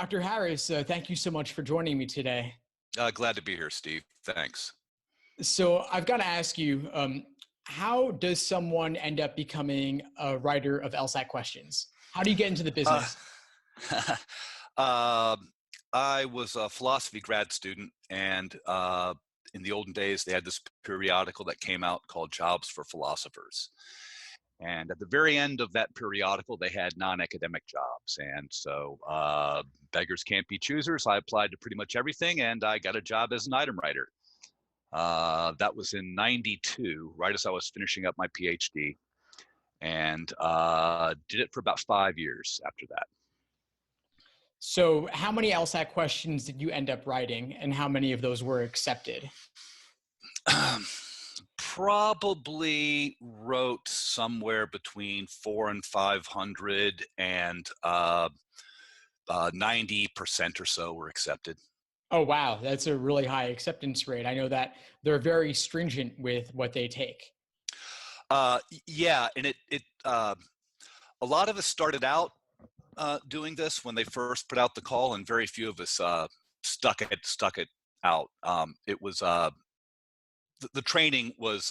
Dr. Harris, thank you so much for joining me today. Glad to be here, Steve. Thanks. So I've got to ask you, how does someone end up becoming a writer of LSAT questions? How do you get into the Uh, business? um, I was a philosophy grad student, and in the olden days, they had this periodical that came out called Jobs for Philosophers. And at the very end of that periodical, they had non-academic jobs. And so beggars can't be choosers. I applied to pretty much everything, and I got a job as an item writer. That was in '92, right as I was finishing up my PhD, and did it for about 5 years after that. So how many LSAT questions did you end up writing, and how many of those were accepted? Probably wrote somewhere between 400 and 500, and 90% or so were accepted. Oh, wow, that's a really high acceptance rate. I know that they're very stringent with what they take. Yeah, and a lot of us started out doing this when they first put out the call, and very few of us stuck it out. It was the training was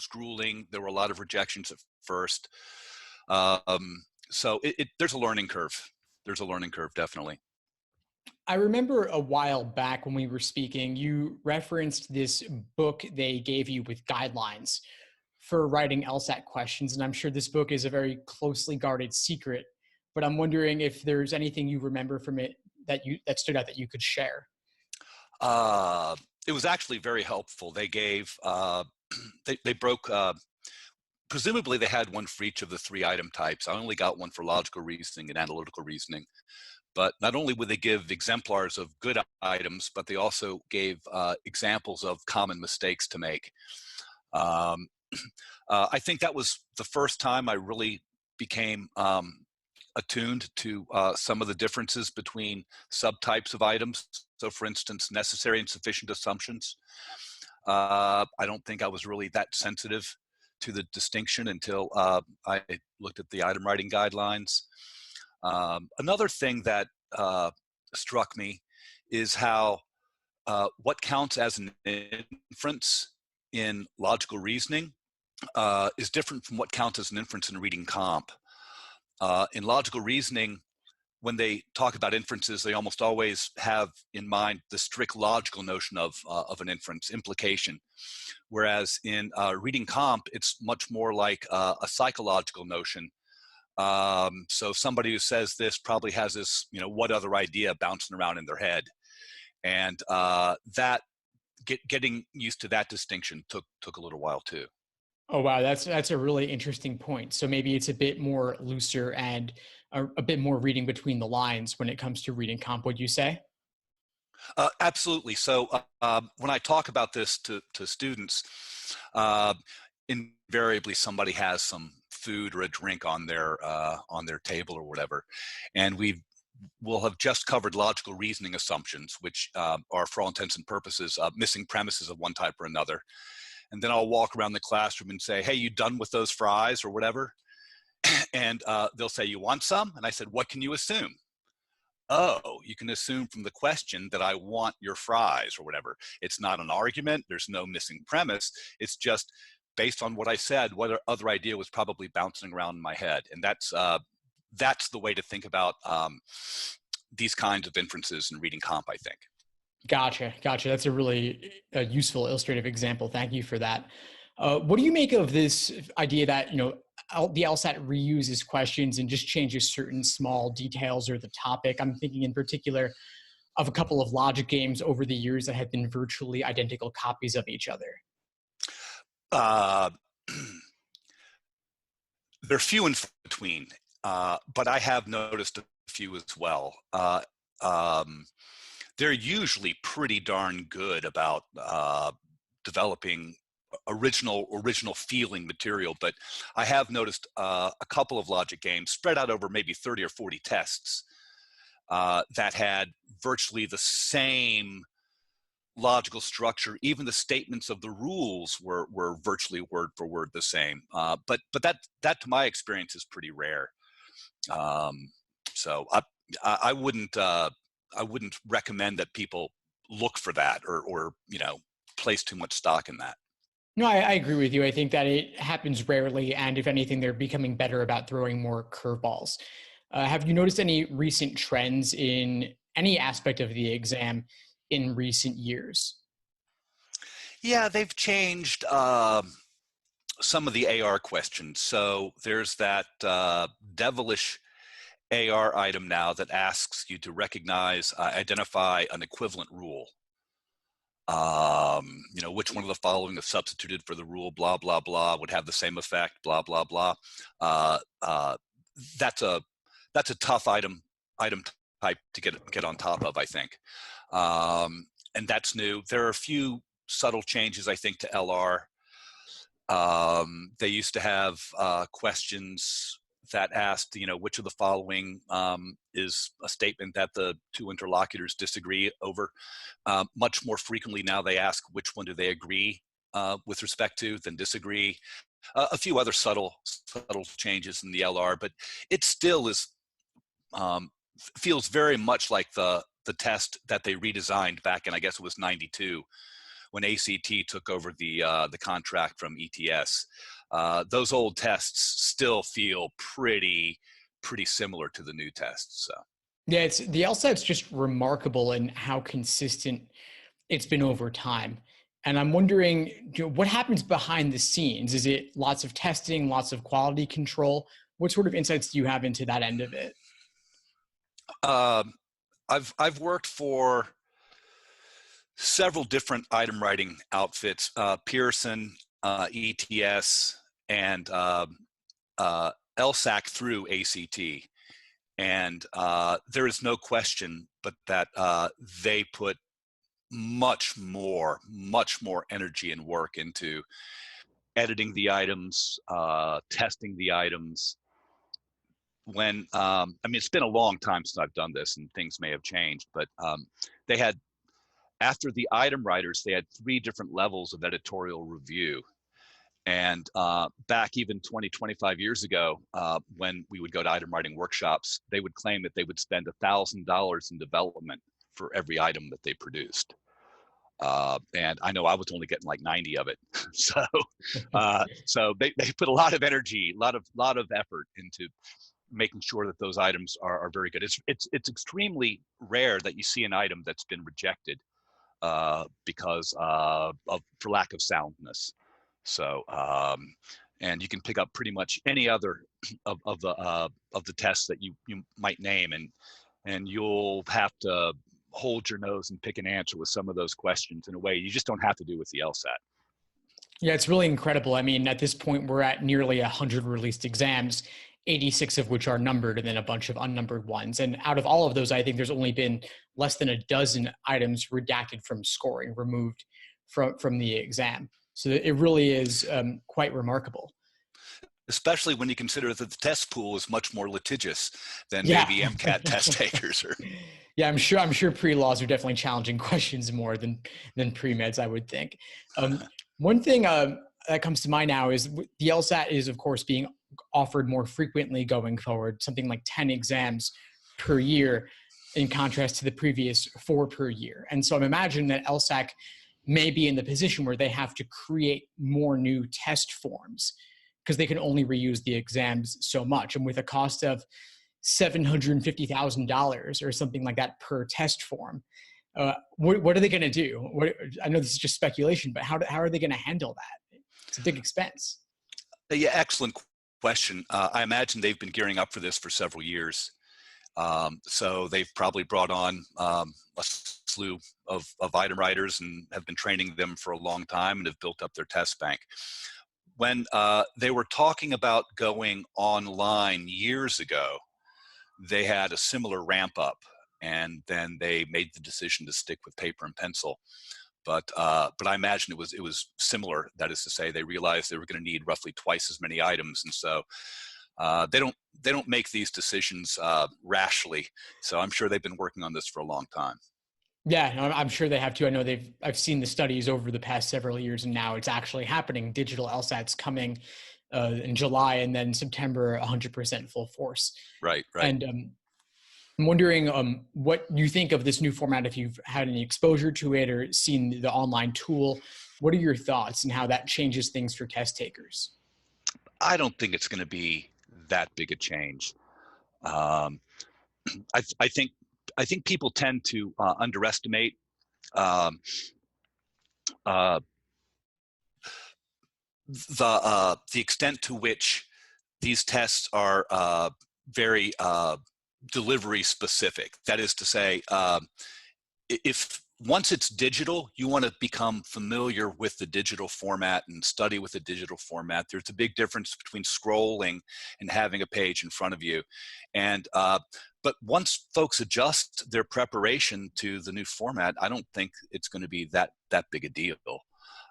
grueling. There were a lot of rejections at first, so there's a learning curve. There's a learning curve, definitely. I remember a while back when we were speaking, you referenced this book they gave you with guidelines for writing LSAT questions. And I'm sure this book is a very closely guarded secret, but I'm wondering if there's anything you remember from it that stood out that you could share. Uh, it was actually very helpful. They gave they broke. Presumably, they had one for each of the three item types. I only got one for logical reasoning and analytical reasoning. But not only would they give exemplars of good items, but they also gave examples of common mistakes to make. Um, I think that was the first time I really became attuned to some of the differences between subtypes of items. So, for instance, necessary and sufficient assumptions. I don't think I was really that sensitive to the distinction until I looked at the item writing guidelines. Another thing that struck me is how what counts as an inference in logical reasoning is different from what counts as an inference in reading comp. In logical reasoning, when they talk about inferences, they almost always have in mind the strict logical notion of an inference, implication. Whereas in reading comp, it's much more like a psychological notion. So somebody who says this probably has this, what other idea bouncing around in their head, and that getting used to that distinction took a little while too. Oh, wow, that's a really interesting point. So maybe it's a bit more looser and a bit more reading between the lines when it comes to reading comp, would you say? Absolutely. So when I talk about this to students, uh, invariably somebody has some food or a drink on their table or whatever, and will have just covered logical reasoning assumptions, which are, for all intents and purposes, missing premises of one type or another. And then I'll walk around the classroom and say, "Hey, you done with those fries or whatever?" And they'll say, "You want some?" And I said, "What can you assume?" "Oh, you can assume from the question that I want your fries or whatever." It's not an argument. There's no missing premise. It's just based on what I said, what other idea was probably bouncing around in my head. And that's the way to think about these kinds of inferences in reading comp, I think. Gotcha, gotcha. That's a really useful illustrative example. Thank you for that. What do you make of this idea that the LSAT reuses questions and just changes certain small details or the topic? I'm thinking in particular of a couple of logic games over the years that have been virtually identical copies of each other. Uh, they're few and far between, but I have noticed a few as well. They're usually pretty darn good about developing original feeling material, but I have noticed a couple of logic games spread out over maybe 30 or 40 tests that had virtually the same logical structure. Even the statements of the rules were virtually word for word the same. But that to my experience is pretty rare. So I wouldn't I wouldn't recommend that people look for that or place too much stock in that. No, I agree with you. I think that it happens rarely, and if anything, they're becoming better about throwing more curveballs. Have you noticed any recent trends in any aspect of the exam in recent years? Yeah, they've changed some of the AR questions. So there's that devilish AR item now that asks you to recognize, identify an equivalent rule. Which one of the following, if substituted for the rule, blah, blah, blah, would have the same effect, blah, blah, blah. Uh, uh, that's a tough item type to get on top of, I think. And that's new. There are a few subtle changes, I think, to LR. They used to have questions that asked, which of the following is a statement that the two interlocutors disagree over. Much more frequently now they ask which one do they agree with respect to than disagree. A few other subtle changes in the LR, but it still is feels very much like the test that they redesigned back in, I guess it was '92, when ACT took over the contract from ETS. Those old tests still feel pretty similar to the new tests. So. Yeah, it's the LSAT's just remarkable in how consistent it's been over time. And I'm wondering, what happens behind the scenes? Is it lots of testing, lots of quality control? What sort of insights do you have into that end of it? I've worked for several different item writing outfits, Pearson, ETS, and LSAC through ACT. And there is no question but that they put much more energy and work into editing the items, testing the items. When it's been a long time since I've done this, and things may have changed, but they had, after the item writers, they had 3 different levels of editorial review. And back even 25 years ago, when we would go to item writing workshops, they would claim that they would spend $1,000 in development for every item that they produced. And I know I was only getting like 90 of it. So they put a lot of energy, a lot of effort into making sure that those items are very good. It's extremely rare that you see an item that's been rejected because for lack of soundness. So and you can pick up pretty much any other of the tests that you might name, and you'll have to hold your nose and pick an answer with some of those questions in a way you just don't have to do with the LSAT. Yeah, it's really incredible. I mean, at this point, we're at nearly 100 released exams, 86 of which are numbered, and then a bunch of unnumbered ones. And out of all of those, I think there's only been less than a dozen items redacted from scoring, removed from the exam. So it really is quite remarkable. Especially when you consider that the test pool is much more litigious than maybe MCAT test takers. Yeah, I'm sure pre-laws are definitely challenging questions more than pre-meds, I would think. One thing that comes to mind now is the LSAT is, of course, being offered more frequently going forward, something like 10 exams per year, in contrast to the previous 4 per year. And so I'm imagining that LSAC may be in the position where they have to create more new test forms because they can only reuse the exams so much. And with a cost of $750,000 or something like that per test form, what are they going to do? I know this is just speculation, but how are they going to handle that? It's a big expense. Yeah, excellent question. I imagine they've been gearing up for this for several years. So they've probably brought on a slew of item writers and have been training them for a long time and have built up their test bank. When they were talking about going online years ago, they had a similar ramp up, and then they made the decision to stick with paper and pencil. But I imagine it was similar. That is to say, they realized they were going to need roughly twice as many items, and so they don't make these decisions rashly. So I'm sure they've been working on this for a long time. Yeah, I'm sure they have too. I know I've seen the studies over the past several years, and now it's actually happening. Digital LSAT's coming in July, and then September, 100% full force. Right. And I'm wondering what you think of this new format, if you've had any exposure to it or seen the online tool. What are your thoughts and how that changes things for test takers? I don't think it's going to be that big a change. Um, I think people tend to underestimate um, uh, the extent to which these tests are very delivery specific. That is to say, if once it's digital, you want to become familiar with the digital format and study with the digital format. There's a big difference between scrolling and having a page in front of you. And but once folks adjust their preparation to the new format, I don't think it's going to be that big a deal.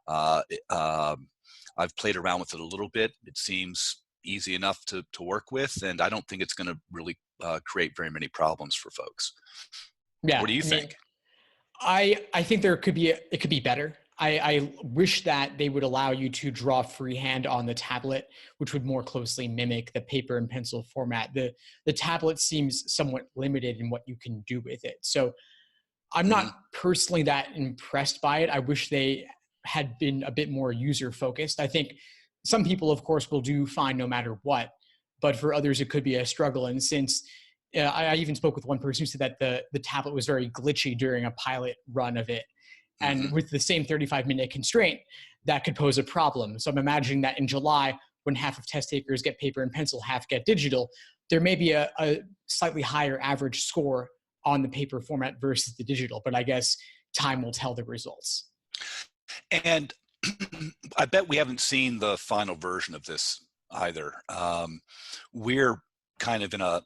Uh, I've played around with it a little bit. It seems easy enough to work with, and I don't think it's going to really create very many problems for folks. Yeah, What do you I mean, think? I think there could be it could be better. I wish that they would allow you to draw freehand on the tablet, which would more closely mimic the paper and pencil format. The tablet seems somewhat limited in what you can do with it. So I'm Mhm. not personally that impressed by it. I wish they had been a bit more user focused. I think some people, of course, will do fine no matter what, but for others, it could be a struggle. And since I even spoke with one person who said that the tablet was very glitchy during a pilot run of it, and Mhm. with the same 35-minute constraint, that could pose a problem. So I'm imagining that in July, when half of test takers get paper and pencil, half get digital, there may be a slightly higher average score on the paper format versus the digital, but I guess time will tell the results. And I bet we haven't seen the final version of this either. We're kind of in a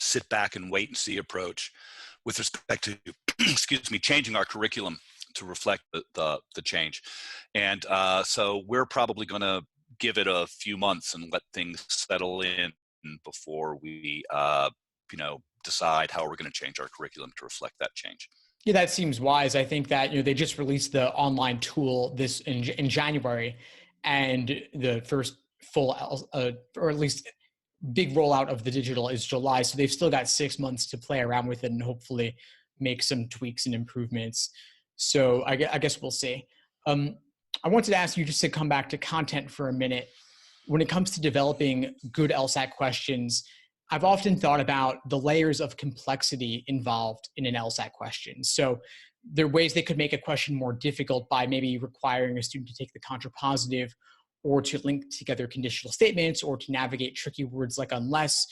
sit back and wait and see approach with respect to, excuse me, changing our curriculum to reflect the change. And so we're probably going to give it a few months and let things settle in before we, decide how we're going to change our curriculum to reflect that change. Yeah, that seems wise. I think that they just released the online tool this in January, and the first full or at least big rollout of the digital is July. So they've still got 6 months to play around with it and hopefully make some tweaks and improvements. So I guess we'll see. Um, I wanted to ask you just to come back to content for a minute. When it comes to developing good LSAT questions, I've often thought about the layers of complexity involved in an LSAT question. So there are ways they could make a question more difficult by maybe requiring a student to take the contrapositive or to link together conditional statements or to navigate tricky words like unless.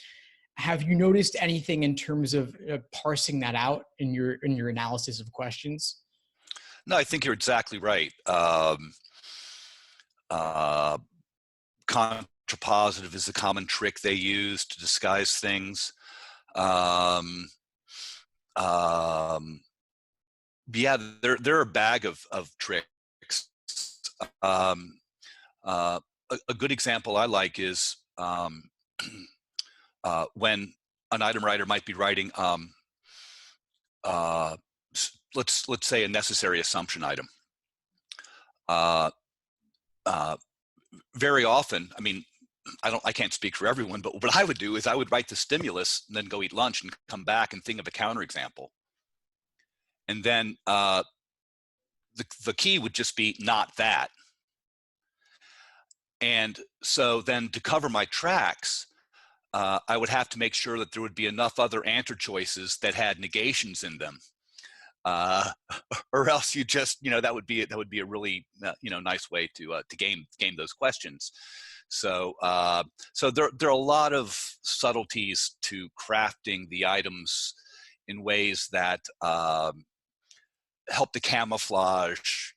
Have you noticed anything in terms of parsing that out in your analysis of questions? No, I think you're exactly right. Uh, Contrapositive is a common trick they use to disguise things. Um, um, yeah, they're a bag of tricks. Um, a good example I like is when an item writer might be writing, uh, let's say a necessary assumption item. Uh, uh, Very often, I mean, I can't speak for everyone, but what I would do is I would write the stimulus and then go eat lunch and come back and think of a counterexample. And then the key would just be not that. And so then to cover my tracks, I would have to make sure that there would be enough other answer choices that had negations in them. Uh, or else you just, that would be a really, nice way to game those questions. So there are a lot of subtleties to crafting the items in ways that help to camouflage,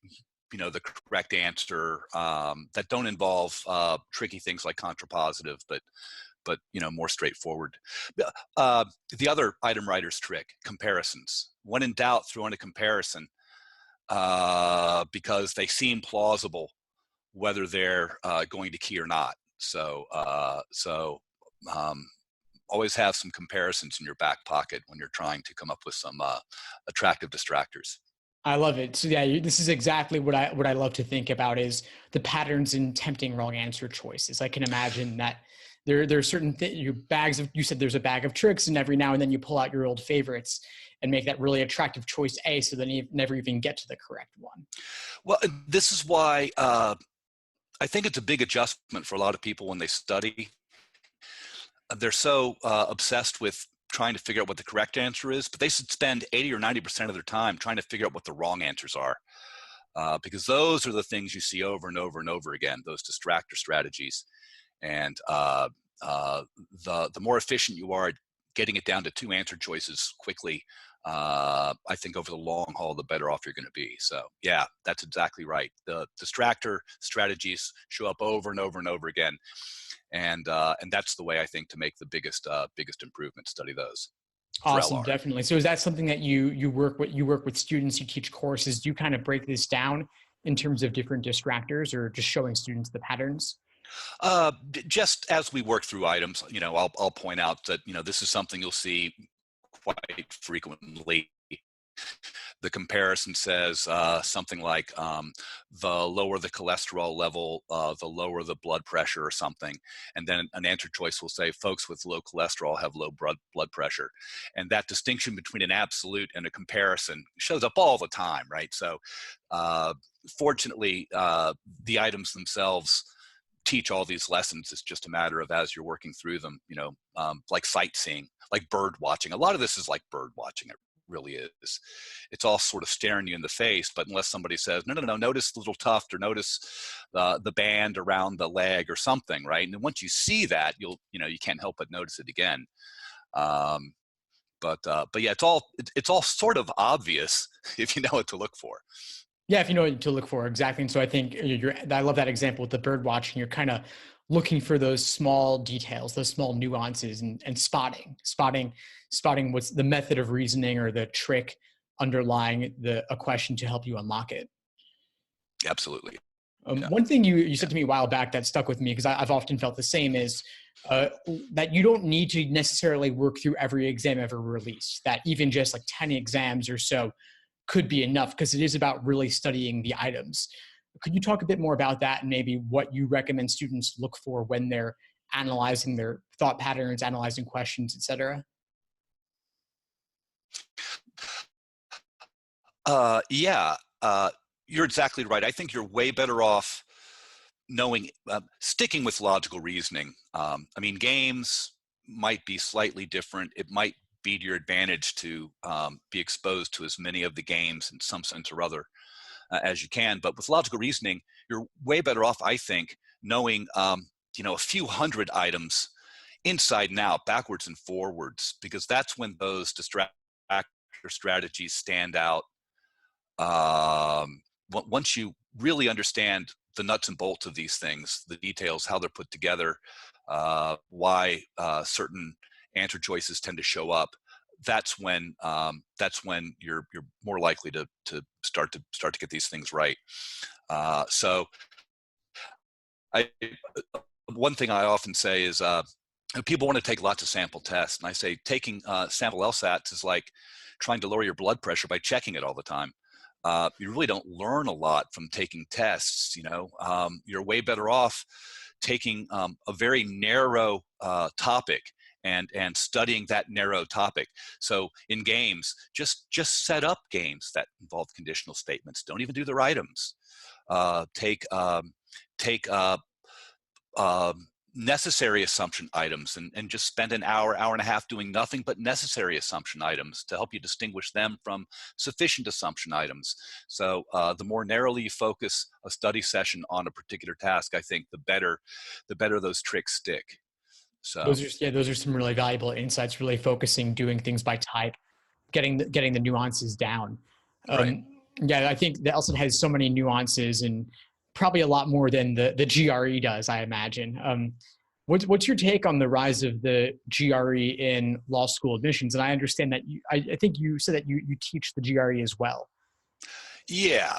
the correct answer, that don't involve tricky things like contrapositive, but more straightforward. The other item writer's trick: comparisons. When in doubt, throw in a comparison because they seem plausible, whether they're going to key or not. So always have some comparisons in your back pocket when you're trying to come up with some attractive distractors. I love it. So yeah, this is exactly what I love to think about is the patterns in tempting wrong answer choices. I can imagine that there are certain your bags of, you said there's a bag of tricks, and every now and then you pull out your old favorites and make that really attractive choice A, so then you never even get to the correct one. Well, this is why I think it's a big adjustment for a lot of people when they study. They're so obsessed with trying to figure out what the correct answer is, but they should spend 80 or 90% of their time trying to figure out what the wrong answers are. Because those are the things you see over and over and over again, those distractor strategies. And the more efficient you are at getting it down to 2 answer choices quickly, I think over the long haul, the better off you're going to be. So yeah, that's exactly right. The distractor strategies show up over and over and over again. And that's the way I think to make the biggest improvement, study those for Awesome, LR. definitely. So is that something that you work with students, you teach courses? Do you kind of break this down in terms of different distractors, or just showing students the patterns? Just as we work through items, I'll point out that, this is something you'll see quite frequently. The comparison says something like the lower the cholesterol level, the lower the blood pressure or something. And then an answer choice will say folks with low cholesterol have low blood pressure. And that distinction between an absolute and a comparison shows up all the time, right? So fortunately, the items themselves teach all these lessons. It's just a matter of, as you're working through them, like sightseeing, like bird watching. A lot of this is like bird watching. It really is. It's all sort of staring you in the face, but unless somebody says, no, notice the little tuft, or notice the band around the leg or something, right? And then once you see that, you can't help but notice it again. But yeah, it's all sort of obvious if you know what to look for. Yeah, if you know what to look for, exactly. And so I think I love that example with the bird watching. You're kind of looking for those small details, those small nuances, and spotting what's the method of reasoning or the trick underlying a question to help you unlock it. Absolutely. Yeah. One thing you said to me a while back that stuck with me, because I've often felt the same, is that you don't need to necessarily work through every exam ever released. That even just like 10 exams or so could be enough, because it is about really studying the items. Could you talk a bit more about that, and maybe what you recommend students look for when they're analyzing their thought patterns, analyzing questions, et cetera? Yeah, you're exactly right. I think you're way better off knowing, sticking with logical reasoning. I mean, games might be slightly different. It might be to your advantage to be exposed to as many of the games in some sense or other as you can. But with logical reasoning, you're way better off, I think, knowing a few hundred items inside and out, backwards and forwards, because that's when those distractor strategies stand out. Once you really understand the nuts and bolts of these things, the details, how they're put together, why certain answer choices tend to show up, that's when you're more likely to start to get these things right. So one thing I often say is, people want to take lots of sample tests, and I say taking sample LSATs is like trying to lower your blood pressure by checking it all the time. You really don't learn a lot from taking tests. You're way better off taking a very narrow topic and studying that narrow topic. So in games, just set up games that involve conditional statements. Don't even do their items. Take necessary assumption items and just spend an hour and a half doing nothing but necessary assumption items to help you distinguish them from sufficient assumption items. So the more narrowly you focus a study session on a particular task, I think the better those tricks stick. So Those are some really valuable insights, really focusing, doing things by type, getting the nuances down. right. Yeah, I think the LSAT has so many nuances, and probably a lot more than the GRE does, I imagine. What's your take on the rise of the GRE in law school admissions? And I understand that I think you said that you teach the GRE as well. Yeah.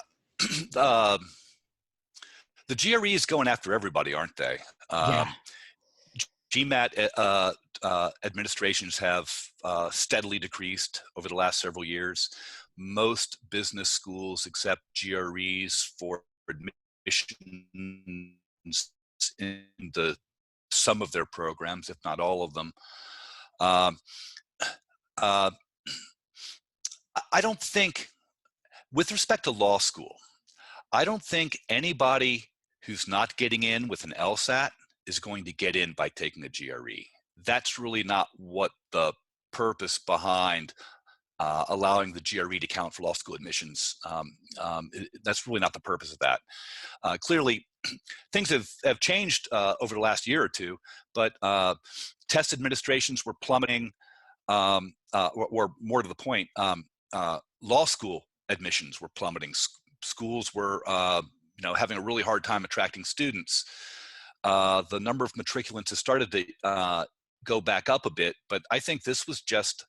The GRE is going after everybody, aren't they? Yeah. GMAT administrations have steadily decreased over the last several years. Most business schools accept GREs for admissions in the some of their programs, if not all of them. Um, uh, I don't think, with respect to law school, I don't think anybody who's not getting in with an LSAT is going to get in by taking a GRE. That's really not what the purpose behind allowing the GRE to count for law school admissions. That's really not the purpose of that. Clearly, things have changed over the last year or two, but test administrations were plummeting, or more to the point, law school admissions were plummeting. Schools were having a really hard time attracting students. The number of matriculants has started to go back up a bit, but I think this was just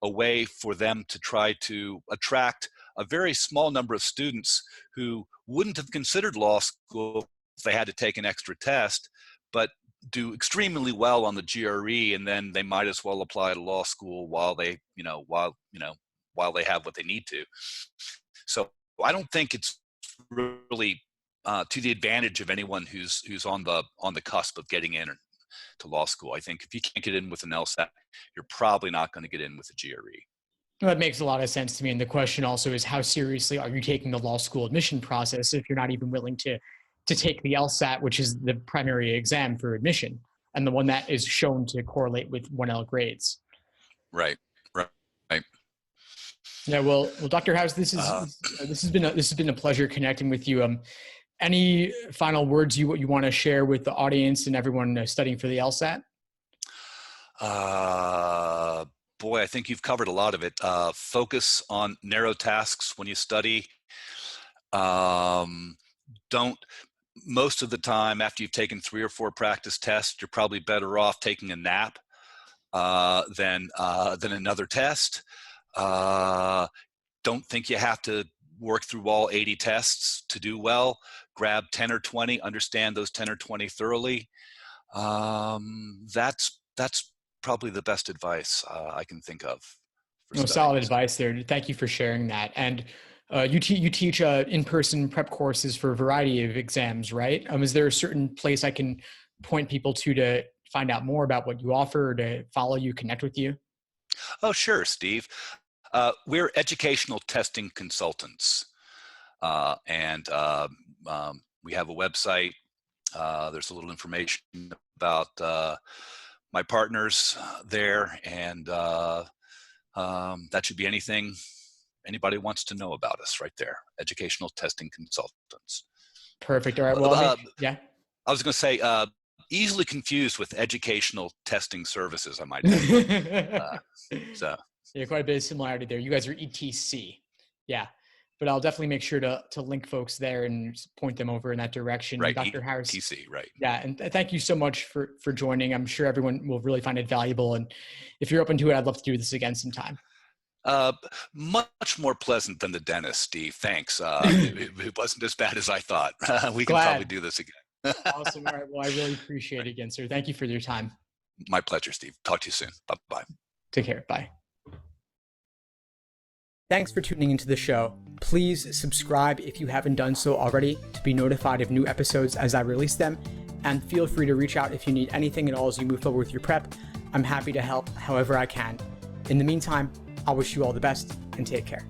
a way for them to try to attract a very small number of students who wouldn't have considered law school if they had to take an extra test, but do extremely well on the GRE, and then they might as well apply to law school while they have what they need to. So I don't think it's really to the advantage of anyone who's on the cusp of getting in to law school. I think if you can't get in with an LSAT, you're probably not going to get in with a GRE. Well, that makes a lot of sense to me. And the question also is, how seriously are you taking the law school admission process if you're not even willing to take the LSAT, which is the primary exam for admission and the one that is shown to correlate with 1L grades? Right. Yeah. Well, Dr. House, this has been a pleasure connecting with you. Any final words you want to share with the audience and everyone studying for the LSAT? Boy, I think you've covered a lot of it. Focus on narrow tasks when you study. Most of the time, after you've taken 3 or 4 practice tests, you're probably better off taking a nap than another test. Don't think you have to work through all 80 tests to do well. Grab 10 or 20, understand those 10 or 20 thoroughly. That's probably the best advice I can think of. Solid advice there. Thank you for sharing that. And you teach in-person prep courses for a variety of exams, right? Is there a certain place I can point people to find out more about what you offer, or to follow you, connect with you? Oh, sure, Steve. We're educational testing consultants, and we have a website. There's a little information about my partners there, and that should be anything anybody wants to know about us right there. Educational testing consultants. Perfect. All right. Well, yeah. I was going to say, easily confused with educational testing services, I might add. Yeah, quite a bit of similarity there. You guys are ETC. Yeah. But I'll definitely make sure to link folks there and point them over in that direction. Right, Dr. Harris. ETC, right. Yeah, and thank you so much for joining. I'm sure everyone will really find it valuable. And if you're open to it, I'd love to do this again sometime. Much more pleasant than the dentist, Steve. Thanks. It wasn't as bad as I thought. We can probably do this again. Awesome. All right. Well, I really appreciate it again, sir. Thank you for your time. My pleasure, Steve. Talk to you soon. Bye-bye. Take care. Bye. Thanks for tuning into the show. Please subscribe if you haven't done so already to be notified of new episodes as I release them. And feel free to reach out if you need anything at all as you move forward with your prep. I'm happy to help however I can. In the meantime, I wish you all the best and take care.